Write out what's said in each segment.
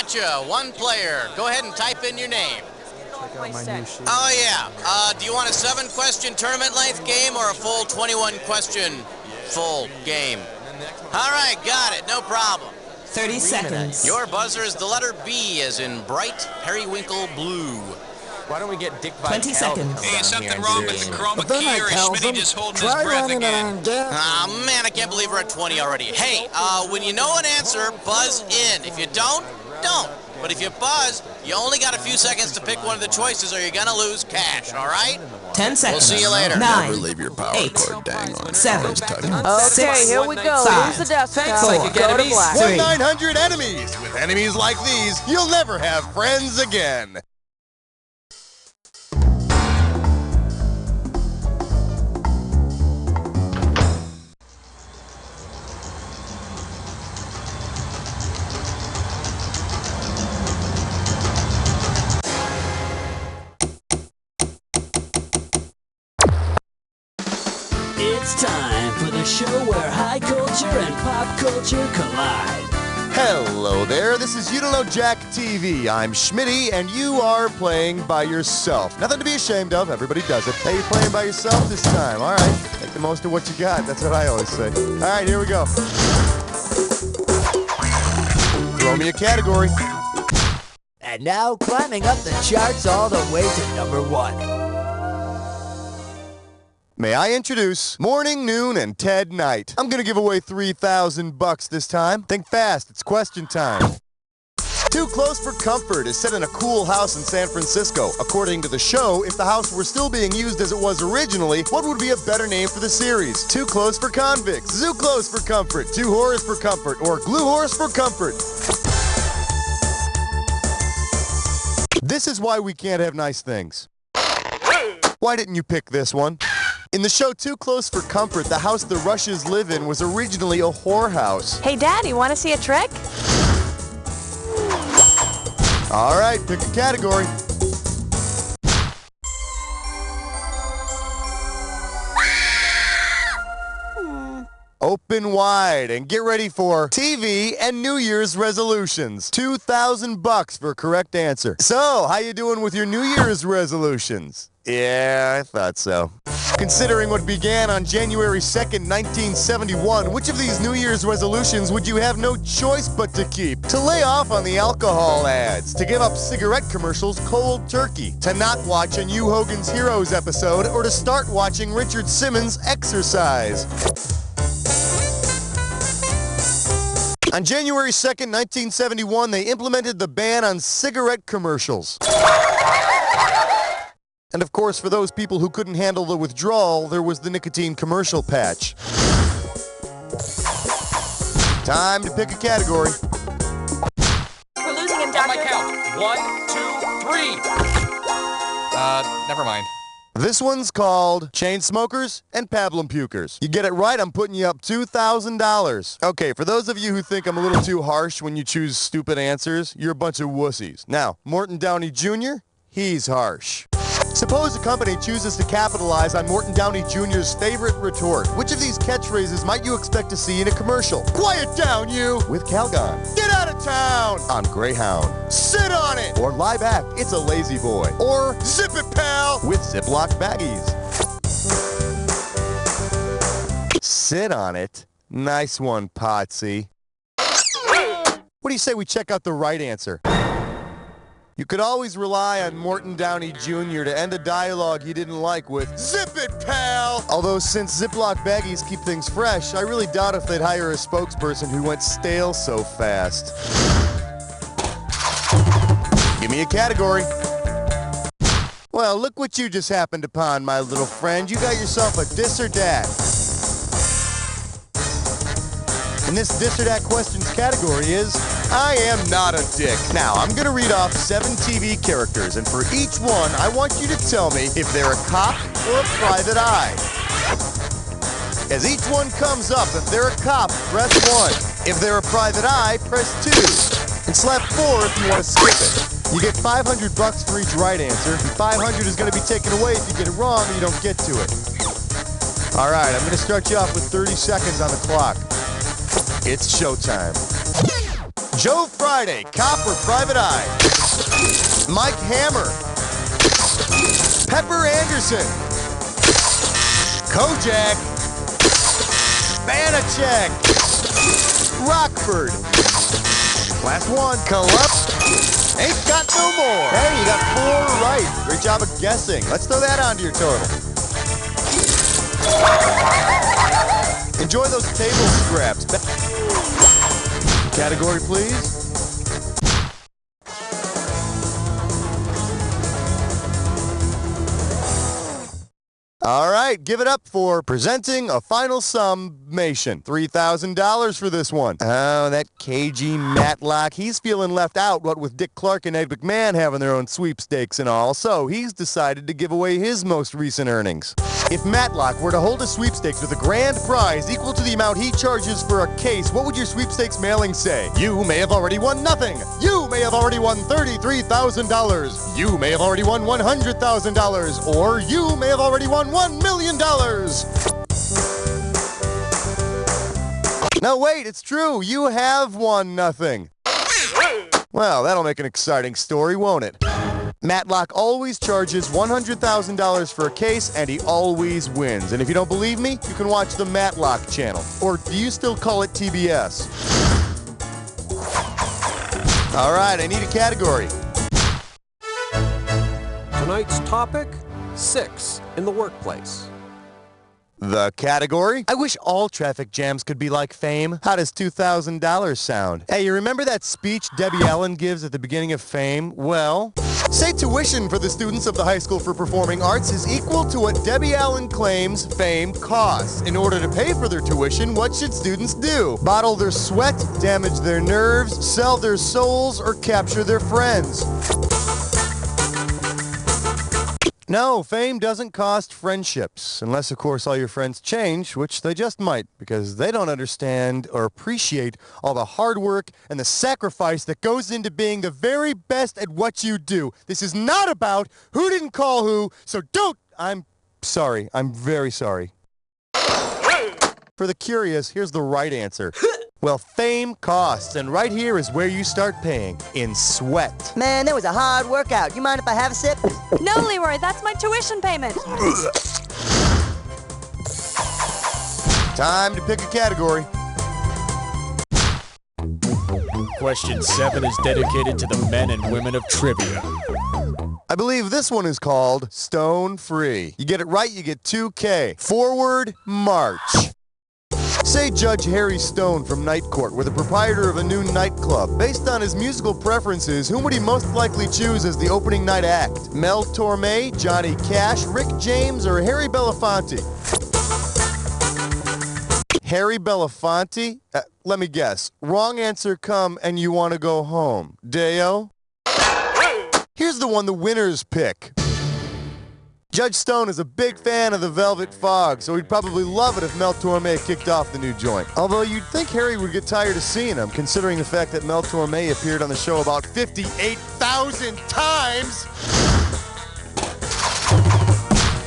Gotcha. One player. Go ahead and type in your name. My new sheet. Oh, yeah. Do you want a 7-question tournament length game or a full 21-question full game? All right, got it. No problem. 30 seconds. Your buzzer is the letter B as in bright periwinkle blue. Why don't we get Dick 20 seconds. Hey, is something wrong with the chroma key, or is Smitty just holding his breath again? Oh, man, I can't believe we're at 20 already. Hey, when you know an answer, buzz in. If you don't, don't. But if you buzz, you only got a few seconds to pick one of the choices or you're going to lose cash, all right? 10 seconds. We'll see you later. 9, Never leave your power 8, cord dang on. 7, Okay, here we go. 5, Here's the desktop. 4, Go to black. 1-900 enemies. With enemies like these, you'll never have friends again. It's time for the show where high culture and pop culture collide. Hello there, this is You Don't Know Jack TV. I'm Schmitty, and you are playing by yourself. Nothing to be ashamed of, everybody does it. Hey, you're playing by yourself this time, all right. Make the most of what you got, that's what I always say. All right, here we go. Throw me a category. And now climbing up the charts all the way to number 1. May I introduce Morning, Noon, and Ted Knight. I'm gonna give away $3,000 this time. Think fast, it's question time. Too Close for Comfort is set in a cool house in San Francisco. According to the show, if the house were still being used as it was originally, what would be a better name for the series? Too Close for Convicts, Zoo Close for Comfort, Two Horrors for Comfort, or Glue Horse for Comfort. This is why we can't have nice things. Why didn't you pick this one? In the show Too Close for Comfort, the house the Rushes live in was originally a whorehouse. Hey, Dad, you want to see a trick? All right, pick a category. Open wide and get ready for TV and New Year's resolutions. $2,000 for a correct answer. So, how you doing with your New Year's resolutions? Yeah, I thought so. Considering what began on January 2nd, 1971, which of these New Year's resolutions would you have no choice but to keep? To lay off on the alcohol ads, to give up cigarette commercials cold turkey, to not watch a New Hogan's Heroes episode, or to start watching Richard Simmons exercise. On January 2nd, 1971, they implemented the ban on cigarette commercials. And of course, for those people who couldn't handle the withdrawal, there was the nicotine commercial patch. Time to pick a category. We're losing him, On Doctor. my count. 1, 2, 3. Never mind. This one's called Chain Smokers and Pablum Pukers. You get it right, I'm putting you up $2,000. Okay, for those of you who think I'm a little too harsh when you choose stupid answers, you're a bunch of wussies. Now, Morton Downey Jr., he's harsh. Suppose a company chooses to capitalize on Morton Downey Jr.'s favorite retort. Which of these catchphrases might you expect to see in a commercial? Quiet down, you! With Calgon. Get out of town! On Greyhound. Sit on it! Or lie back, it's a lazy boy. Or zip it, pal! With Ziploc baggies. Sit on it. Nice one, Potsy. What do you say we check out the right answer? You could always rely on Morton Downey Jr. to end a dialogue he didn't like with, "Zip it, pal!" Although since Ziploc baggies keep things fresh, I really doubt if they'd hire a spokesperson who went stale so fast. Give me a category. Well, look what you just happened upon, my little friend. You got yourself a dis or dat. And this this or that questions category is, I am not a dick. Now, I'm going to read off 7 TV characters, and for each one, I want you to tell me if they're a cop or a private eye. As each one comes up, if they're a cop, press 1. If they're a private eye, press 2. And slap 4 if you want to skip it. You get $500 for each right answer, and $500 is going to be taken away if you get it wrong and you don't get to it. All right, I'm going to start you off with 30 seconds on the clock. It's showtime. Joe Friday, cop or private eye. Mike Hammer. Pepper Anderson. Kojak. Banachek. Rockford. Last one, Ain't got no more. Hey, you got 4 right. Great job of guessing. Let's throw that onto your total. Enjoy those table scraps. Category, please. All right, give it up for presenting a final summation. $3,000 for this one. Oh, that cagey Matlock. He's feeling left out, what with Dick Clark and Ed McMahon having their own sweepstakes and all, so he's decided to give away his most recent earnings. If Matlock were to hold a sweepstakes with a grand prize equal to the amount he charges for a case, what would your sweepstakes mailing say? You may have already won nothing. You may have already won $33,000. You may have already won $100,000. Or you may have already won $1 million. No, wait, it's true. You have won nothing. Well, that'll make an exciting story, won't it? Matlock always charges $100,000 for a case, and he always wins. And if you don't believe me, you can watch the Matlock channel. Or do you still call it TBS? All right, I need a category. Tonight's topic, 6 in the workplace. The category? I wish all traffic jams could be like Fame. How does $2,000 sound? Hey, you remember that speech Debbie Allen gives at the beginning of Fame? Well, say tuition for the students of the High School for Performing Arts is equal to what Debbie Allen claims Fame costs. In order to pay for their tuition, what should students do? Bottle their sweat, damage their nerves, sell their souls, or capture their friends? No, Fame doesn't cost friendships, unless, of course, all your friends change, which they just might, because they don't understand or appreciate all the hard work and the sacrifice that goes into being the very best at what you do. This is not about who didn't call who, so don't. I'm sorry. I'm very sorry. For the curious, here's the right answer. Well, fame costs, and right here is where you start paying, in sweat. Man, that was a hard workout. You mind if I have a sip? No, Leroy, that's my tuition payment. Time to pick a category. Question 7 is dedicated to the men and women of trivia. I believe this one is called Stone Free. You get it right, you get 2K. Forward, march. Say Judge Harry Stone from Night Court were the proprietor of a new nightclub. Based on his musical preferences, whom would he most likely choose as the opening night act? Mel Torme, Johnny Cash, Rick James, or Harry Belafonte? Harry Belafonte? Let me guess. Wrong answer come and you want to go home. Deo? Here's the one the winners pick. Judge Stone is a big fan of the Velvet Fog, so he'd probably love it if Mel Torme kicked off the new joint. Although you'd think Harry would get tired of seeing him, considering the fact that Mel Torme appeared on the show about 58,000 times.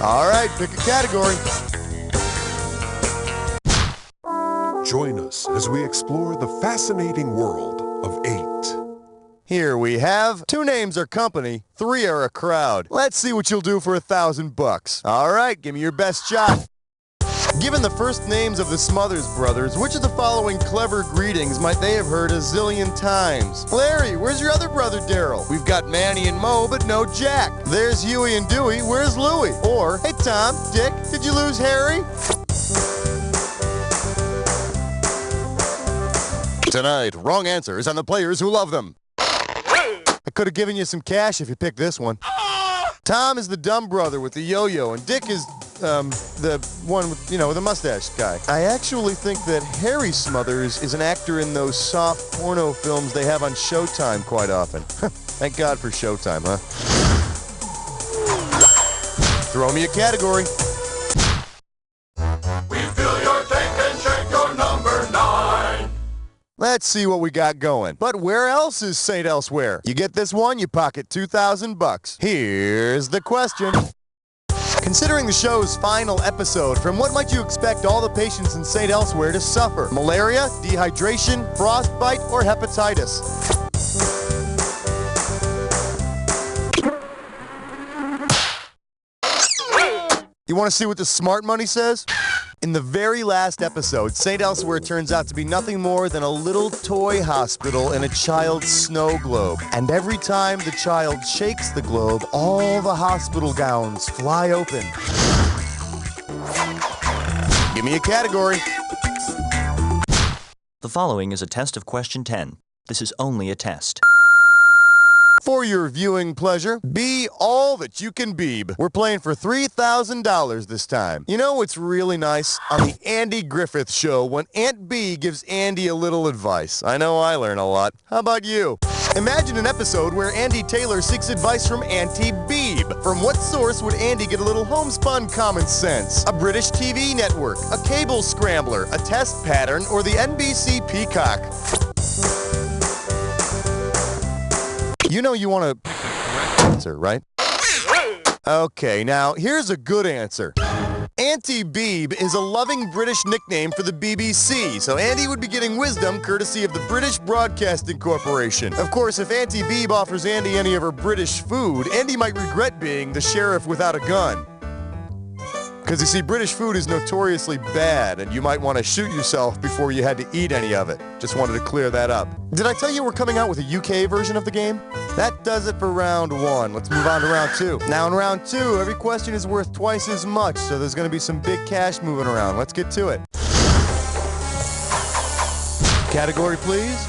All right, pick a category. Join us as we explore the fascinating world of 8. Here we have 2 names are company, 3 are a crowd. Let's see what you'll do for $1,000. All right, give me your best shot. Given the first names of the Smothers Brothers, which of the following clever greetings might they have heard a zillion times? Larry, where's your other brother Daryl? We've got Manny and Mo, but no Jack. There's Huey and Dewey, where's Louie? Or, hey Tom, Dick, did you lose Harry? Tonight, wrong answers on the players who love them. I could have given you some cash if you picked this one. Tom is the dumb brother with the yo-yo, and Dick is, the one with, the mustache guy. I actually think that Harry Smothers is an actor in those soft porno films they have on Showtime quite often. Thank God for Showtime, huh? Throw me a category. Let's see what we got going. But where else is St. Elsewhere? You get this one, you pocket $2,000. Here's the question. Considering the show's final episode, from what might you expect all the patients in St. Elsewhere to suffer? Malaria, dehydration, frostbite, or hepatitis? You want to see what the smart money says? In the very last episode, St. Elsewhere turns out to be nothing more than a little toy hospital in a child's snow globe. And every time the child shakes the globe, all the hospital gowns fly open. Give me a category. The following is a test of question 10. This is only a test. For your viewing pleasure, be all that you can beeb. We're playing for $3,000 this time. You know what's really nice? On the Andy Griffith Show, when Aunt Bee gives Andy a little advice. I know I learn a lot. How about you? Imagine an episode where Andy Taylor seeks advice from Auntie Beeb. From what source would Andy get a little homespun common sense? A British TV network, a cable scrambler, a test pattern, or the NBC Peacock? You know you want to answer, right? Okay, now here's a good answer. Auntie Beeb is a loving British nickname for the BBC, so Andy would be getting wisdom courtesy of the British Broadcasting Corporation. Of course, if Auntie Beeb offers Andy any of her British food, Andy might regret being the sheriff without a gun. Because you see, British food is notoriously bad, and you might want to shoot yourself before you had to eat any of it. Just wanted to clear that up. Did I tell you we're coming out with a UK version of the game? That does it for round 1. Let's move on to round 2. Now in round 2, every question is worth twice as much, so there's going to be some big cash moving around. Let's get to it. Category, please.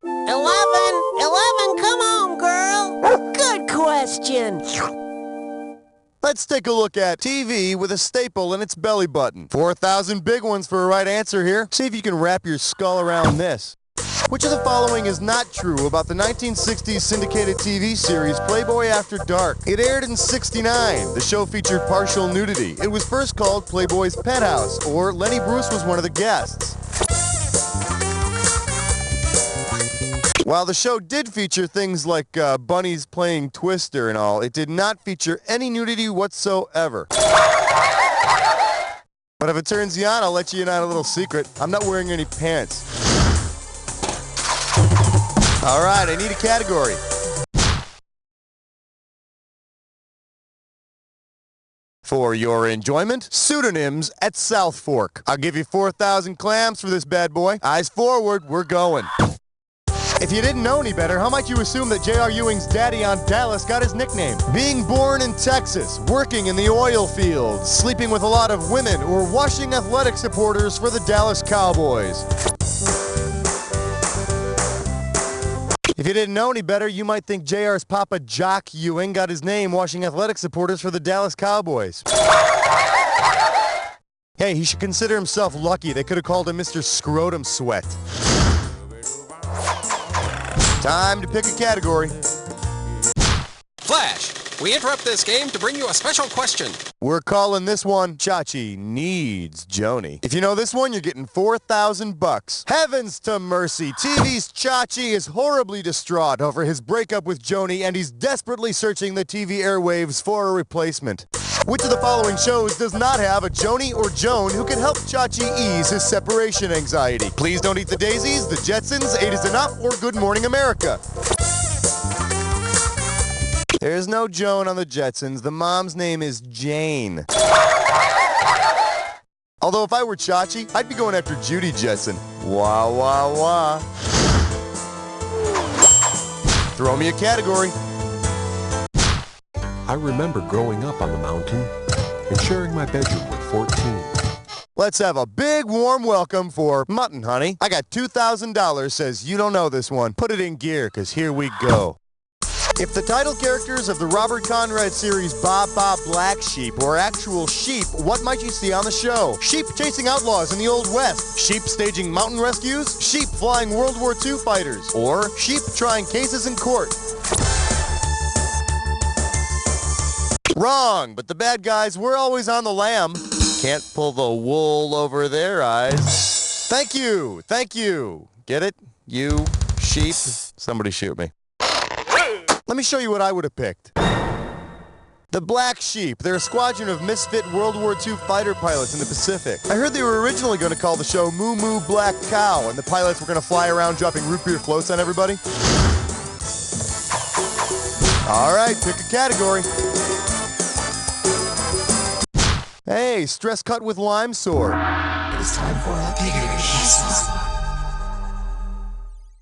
11, come on, girl. Good question. Let's take a look at TV with a staple in its belly button. 4,000 big ones for a right answer here. See if you can wrap your skull around this. Which of the following is not true about the 1960s syndicated TV series Playboy After Dark? It aired in '69. The show featured partial nudity. It was first called Playboy's Penthouse, or Lenny Bruce was one of the guests. While the show did feature things like bunnies playing Twister and all, it did not feature any nudity whatsoever. But if it turns you on, I'll let you in on a little secret. I'm not wearing any pants. All right, I need a category. For your enjoyment, pseudonyms at South Fork. I'll give you 4,000 clams for this bad boy. Eyes forward, we're going. If you didn't know any better, how might you assume that J.R. Ewing's daddy on Dallas got his nickname? Being born in Texas, working in the oil fields, sleeping with a lot of women, or washing athletic supporters for the Dallas Cowboys. If you didn't know any better, you might think J.R.'s papa Jock Ewing got his name washing athletic supporters for the Dallas Cowboys. Hey, he should consider himself lucky. They could have called him Mr. Scrotum Sweat. Time to pick a category. Flash, we interrupt this game to bring you a special question. We're calling this one Chachi Needs Joni. If you know this one, you're getting 4,000 bucks. Heavens to mercy, TV's Chachi is horribly distraught over his breakup with Joni, and he's desperately searching the TV airwaves for a replacement. Which of the following shows does not have a Joni or Joan who can help Chachi ease his separation anxiety? Please Don't Eat the Daisies, The Jetsons, 8 is Enough, or Good Morning America? There's no Joan on the Jetsons. The mom's name is Jane. Although if I were Chachi, I'd be going after Judy Jetson. Wah, wah, wah. Throw me a category. I remember growing up on the mountain and sharing my bedroom with 14. Let's have a big warm welcome for Mutton, honey. I got $2,000, says you don't know this one. Put it in gear, because here we go. If the title characters of the Robert Conrad series Bob Bob Black Sheep were actual sheep, what might you see on the show? Sheep chasing outlaws in the Old West, sheep staging mountain rescues, sheep flying World War II fighters, or sheep trying cases in court. Wrong, but the bad guys were always on the lam. Can't pull the wool over their eyes. Thank you, thank you. Get it? You, sheep. Somebody shoot me. Let me show you what I would have picked. The Black Sheep. They're a squadron of misfit World War II fighter pilots in the Pacific. I heard they were originally going to call the show Moo Moo Black Cow, and the pilots were going to fly around dropping root beer floats on everybody. All right, pick a category. Hey, stress cut with lime sword. It's time for a gibberish.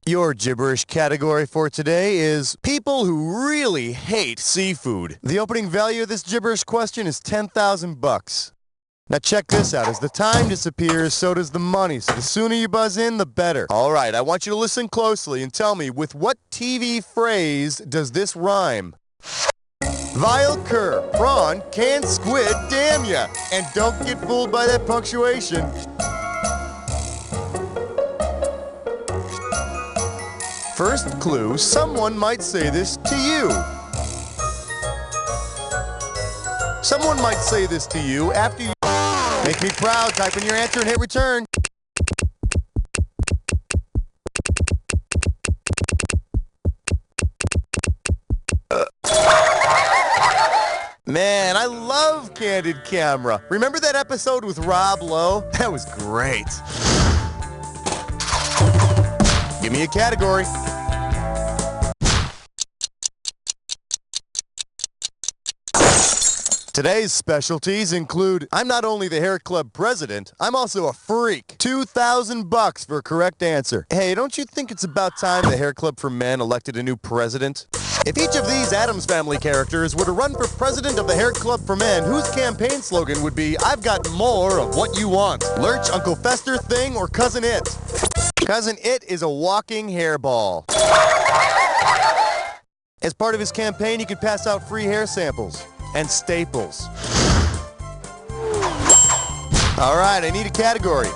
Your gibberish category for today is people who really hate seafood. The opening value of this gibberish question is $10,000. Now check this out. As the time disappears, so does the money. So the sooner you buzz in, the better. All right, I want you to listen closely and tell me, with what TV phrase does this rhyme? Vile cur, prawn, canned squid, damn ya! And don't get fooled by that punctuation. First clue, someone might say this to you. Someone might say this to you after you... Make me proud, type in your answer and hit return. Man, I love Candid Camera. Remember that episode with Rob Lowe? That was great. Give me a category. Today's specialties include, I'm not only the hair club president, I'm also a freak. $2,000 for a correct answer. Hey, don't you think it's about time the hair club for men elected a new president? If each of these Addams Family characters were to run for president of the hair club for men, whose campaign slogan would be, I've got more of what you want? Lurch, Uncle Fester, Thing, or Cousin It? Cousin It is a walking hairball. As part of his campaign, he could pass out free hair samples and staples. All right, I need a category.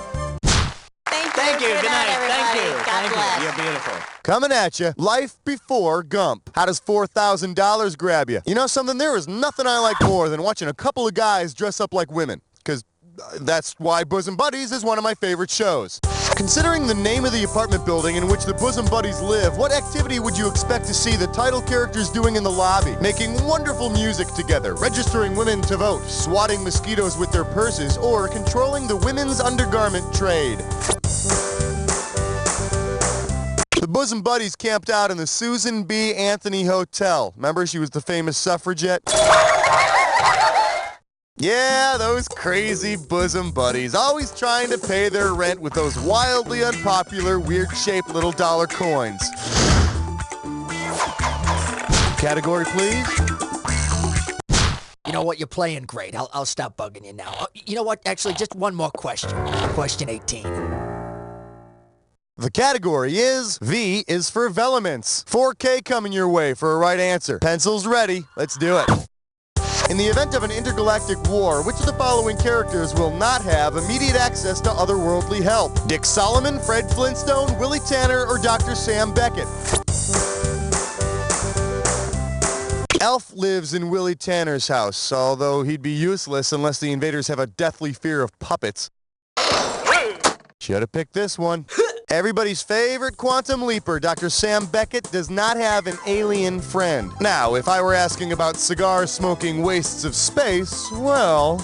Thank you. Good night. Thank you. God bless. You're beautiful. Coming at you, Life Before Gump. How does $4,000 grab you? You know something? There is nothing I like more than watching a couple of guys dress up like women, because that's why Bosom Buddies is one of my favorite shows. Considering the name of the apartment building in which the Bosom Buddies live, what activity would you expect to see the title characters doing in the lobby? Making wonderful music together, registering women to vote, swatting mosquitoes with their purses, or controlling the women's undergarment trade. The Bosom Buddies camped out in the Susan B. Anthony Hotel. Remember, she was the famous suffragette? Yeah, those crazy Bosom Buddies, always trying to pay their rent with those wildly unpopular, weird-shaped little dollar coins. Category, please. You know what? You're playing great. I'll stop bugging you now. You know what? Actually, just one more question. Question 18. The category is V is for Velements. 4K coming your way for a right answer. Pencils ready. Let's do it. In the event of an intergalactic war, which of the following characters will not have immediate access to otherworldly help? Dick Solomon, Fred Flintstone, Willie Tanner, or Dr. Sam Beckett? Elf lives in Willie Tanner's house, although he'd be useless unless the invaders have a deathly fear of puppets. Should have picked this one. Everybody's favorite quantum leaper, Dr. Sam Beckett, does not have an alien friend. Now, if I were asking about cigar-smoking wastes of space, well...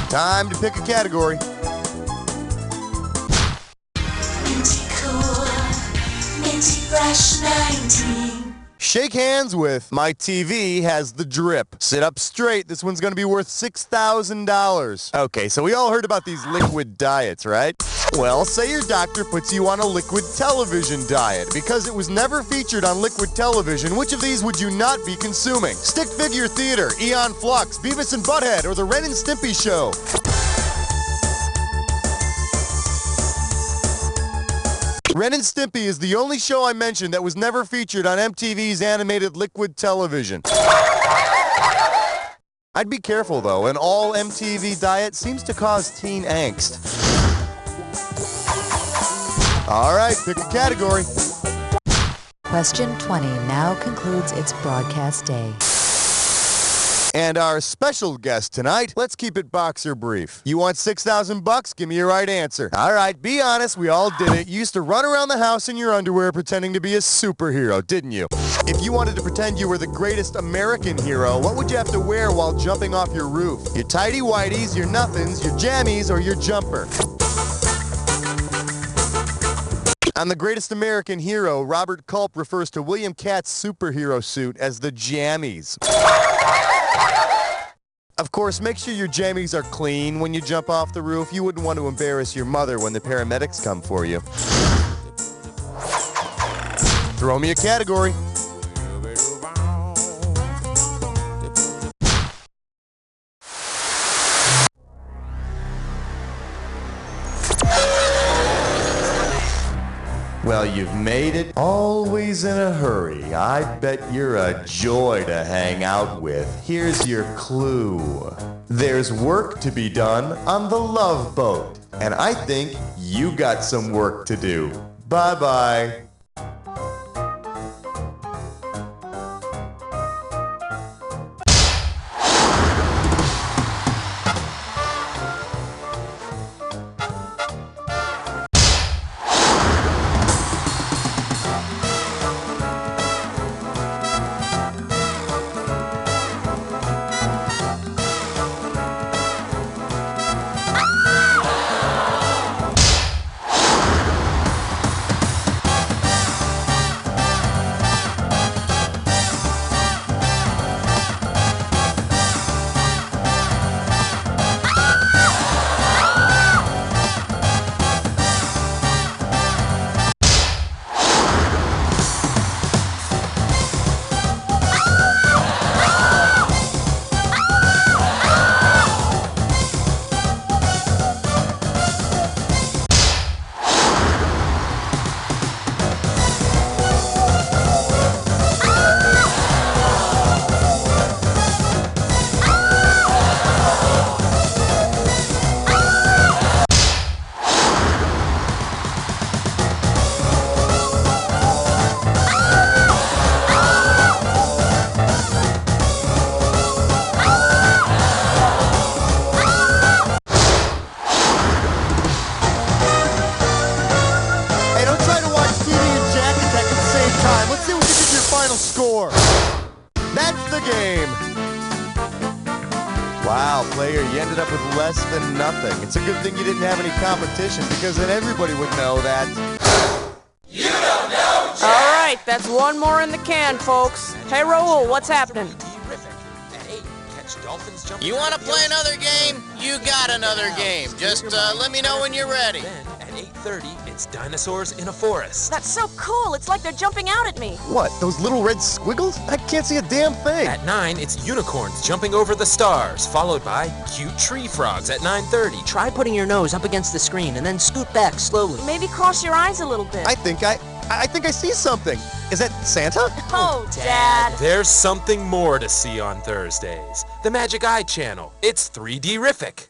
Time to pick a category. Minty Cool, Minty Fresh 19. Shake hands with My TV Has the Drip. Sit up straight. This one's going to be worth $6,000. Okay, so we all heard about these liquid diets, right? Well, say your doctor puts you on a liquid television diet. Because it was never featured on liquid television, which of these would you not be consuming? Stick Figure Theater, Eon Flux, Beavis and Butthead, or The Ren and Stimpy Show? Ren and Stimpy is the only show I mentioned that was never featured on MTV's animated liquid television. I'd be careful, though. An all MTV diet seems to cause teen angst. All right, pick a category. Question 20 now concludes its broadcast day. And our special guest tonight, let's keep it boxer brief. You want $6,000? Give me your right answer. All right, be honest, we all did it. You used to run around the house in your underwear pretending to be a superhero, didn't you? If you wanted to pretend you were the greatest American hero, what would you have to wear while jumping off your roof? Your tighty whities, your nothings, your jammies, or your jumper? On The Greatest American Hero, Robert Culp refers to William Katz's superhero suit as the jammies. Of course, make sure your jammies are clean when you jump off the roof. You wouldn't want to embarrass your mother when the paramedics come for you. Throw me a category. Well, you've made it. Always in a hurry. I bet you're a joy to hang out with. Here's your clue. There's work to be done on the Love Boat. And I think you got some work to do. Bye-bye. Score. That's the game. Wow, player, you ended up with less than nothing. It's a good thing you didn't have any competition, because then everybody would know that. You don't know Jack. All right, that's one more in the can, folks. Hey, Raul, what's happening? You want to play another game? You got another game. Just let me know when you're ready. At 8:30, it's dinosaurs in a forest. That's so cool. It's like they're jumping out at me. What, those little red squiggles? I can't see a damn thing. At 9, it's unicorns jumping over the stars, followed by cute tree frogs at 9:30. Try putting your nose up against the screen and then scoot back slowly. Maybe cross your eyes a little bit. I think I see something. Is that Santa? Oh, Dad. There's something more to see on Thursdays. The Magic Eye Channel. It's 3D-rific.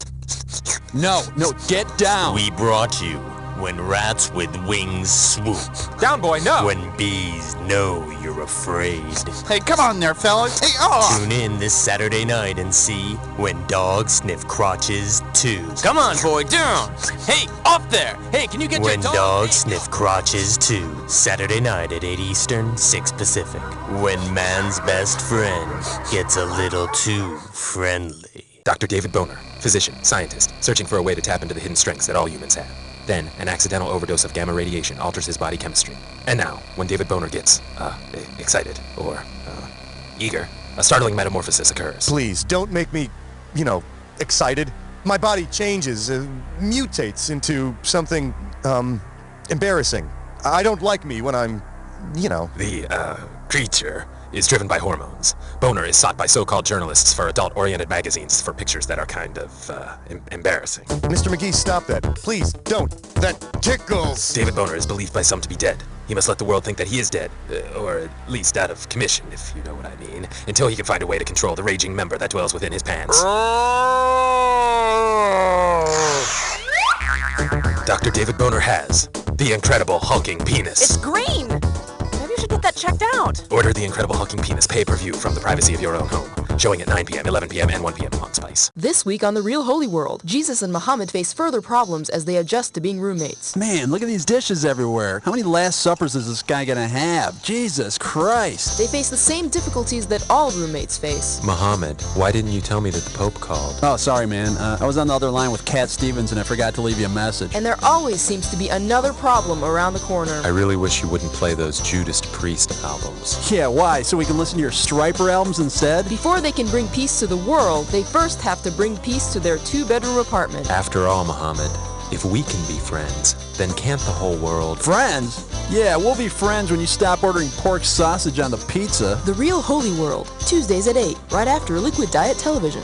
No, get down. We brought you When Rats with Wings Swoop. Down, boy, no. When bees know you're afraid. Hey, come on there, fellas. Hey, oh! Tune in this Saturday night and see When Dogs Sniff Crotches 2. Come on, boy, down. Hey, up there. Hey, can you get When your dog? Dogs Sniff Crotches 2. Saturday night at 8 Eastern, 6 Pacific. When man's best friend gets a little too friendly. Dr. David Boner, physician, scientist, searching for a way to tap into the hidden strengths that all humans have. Then, an accidental overdose of gamma radiation alters his body chemistry. And now, when David Boner gets, excited, or, eager, a startling metamorphosis occurs. Please, don't make me, excited. My body changes, mutates into something, embarrassing. I don't like me when I'm, The, creature is driven by hormones. Boner is sought by so-called journalists for adult-oriented magazines for pictures that are kind of, embarrassing. Mr. McGee, stop that. Please, don't. That tickles. David Boner is believed by some to be dead. He must let the world think that he is dead, or at least out of commission, if you know what I mean, until he can find a way to control the raging member that dwells within his pants. Dr. David Boner has the Incredible Hulking Penis. It's green. Maybe you should get that checked out. Order the Incredible Hulking Penis pay-per-view from the privacy of your own home. Showing at 9 p.m., 11 p.m., and 1 p.m. on Spice. This week on The Real Holy World, Jesus and Muhammad face further problems as they adjust to being roommates. Man, look at these dishes everywhere. How many Last Suppers is this guy gonna have? Jesus Christ. They face the same difficulties that all roommates face. Muhammad, why didn't you tell me that the Pope called? Oh, sorry, man. I was on the other line with Cat Stevens and I forgot to leave you a message. And there always seems to be another problem around the corner. I really wish you wouldn't play those Judas Priest albums. Yeah, why? So we can listen to your Striper albums instead? Before they can bring peace to the world, they first have to bring peace to their 2-bedroom apartment. After all, Muhammad, if we can be friends, then can't the whole world... Friends? Yeah, we'll be friends when you stop ordering pork sausage on the pizza. The Real Holy World, Tuesdays at 8, right after Liquid Diet Television.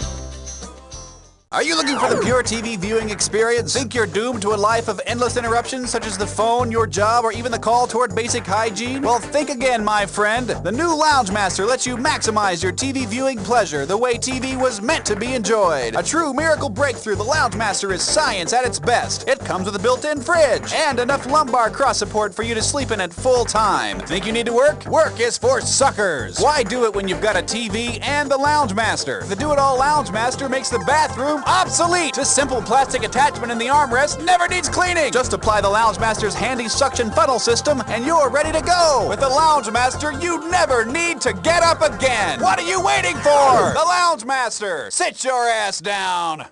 Are you looking for the pure TV viewing experience? Think you're doomed to a life of endless interruptions such as the phone, your job, or even the call toward basic hygiene? Well, think again, my friend. The new Lounge Master lets you maximize your TV viewing pleasure the way TV was meant to be enjoyed. A true miracle breakthrough, the Lounge Master is science at its best. It comes with a built-in fridge and enough lumbar cross support for you to sleep in at full time. Think you need to work? Work is for suckers. Why do it when you've got a TV and the Lounge Master? The do-it-all Lounge Master makes the bathroom obsolete. This simple plastic attachment in the armrest never needs cleaning. Just apply the Lounge Master's handy suction funnel system and you're ready to go. With the Lounge Master, you never need to get up again. What are you waiting for? The Lounge Master. Sit your ass down.